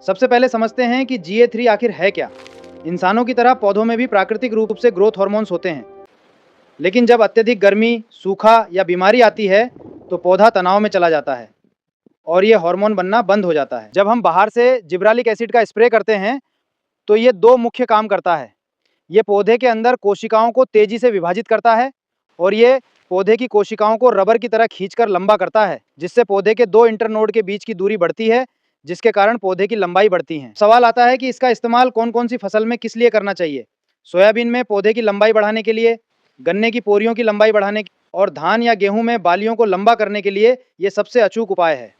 सबसे पहले समझते हैं कि GA3 आखिर है क्या। इंसानों की तरह पौधों में भी प्राकृतिक रूप से ग्रोथ हार्मोन्स होते हैं, लेकिन जब अत्यधिक गर्मी, सूखा या बीमारी आती है तो पौधा तनाव में चला जाता है और ये हार्मोन बनना बंद हो जाता है। जब हम बाहर से जिब्रालिक एसिड का स्प्रे करते हैं तो ये दो मुख्य काम करता है। ये पौधे के अंदर कोशिकाओं को तेजी से विभाजित करता है और ये पौधे की कोशिकाओं को रबर की तरह खींचकर लंबा करता है, जिससे पौधे के दो इंटरनोड के बीच की दूरी बढ़ती है, जिसके कारण पौधे की लंबाई बढ़ती है। सवाल आता है कि इसका इस्तेमाल कौन कौन सी फसल में किस लिए करना चाहिए। सोयाबीन में पौधे की लंबाई बढ़ाने के लिए, गन्ने की पोरियों की लंबाई बढ़ाने और धान या गेहूं में बालियों को लंबा करने के लिए ये सबसे अचूक उपाय है।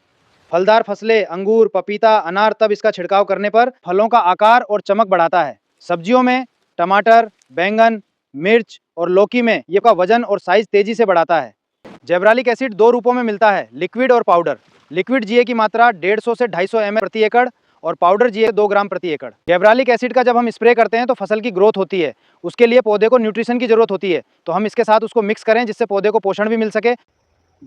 फलदार फसलें, अंगूर, पपीता, अनार तब इसका छिड़काव करने पर फलों का आकार और चमक बढ़ाता है। सब्जियों में टमाटर, बैंगन, मिर्च और लौकी में ये का वजन और साइज तेजी से बढ़ाता है। जेब्रालिक एसिड दो रूपों में मिलता है, लिक्विड और पाउडर। लिक्विड GA की मात्रा 150 से 250 ml प्रति एकड़ और पाउडर GA 2 ग्राम प्रति एकड़। जेब्रालिक एसिड का जब हम स्प्रे करते हैं तो फसल की ग्रोथ होती है, उसके लिए पौधे को न्यूट्रिशन की जरूरत होती है, तो हम इसके साथ उसको मिक्स करें जिससे पौधे को पोषण भी मिल सके।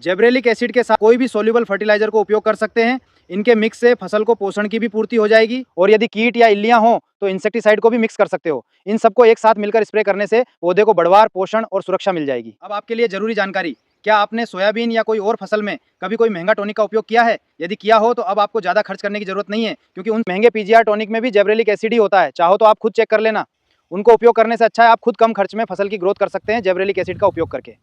जेब्रेलिक एसिड के साथ कोई भी सोल्यूबल फर्टिलाइजर को उपयोग कर सकते हैं। इनके मिक्स से फसल को पोषण की भी पूर्ति हो जाएगी और यदि कीट या इल्लियां हो तो इंसेक्टिसाइड को भी मिक्स कर सकते हो। इन सबको एक साथ मिलकर स्प्रे करने से पौधे को बढ़वार, पोषण और सुरक्षा मिल जाएगी। अब आपके लिए जरूरी जानकारी, क्या आपने सोयाबीन या कोई और फसल में कभी कोई महंगा टॉनिक का उपयोग किया है? यदि किया हो तो अब आपको ज़्यादा खर्च करने की जरूरत नहीं है, क्योंकि उन महंगे PGR टॉनिक में भी जेब्रेलिक एसिड ही होता है। चाहो तो आप खुद चेक कर लेना। उनको उपयोग करने से अच्छा है आप खुद कम खर्च में फसल की ग्रोथ कर सकते हैं जेब्रेलिक एसिड का उपयोग करके।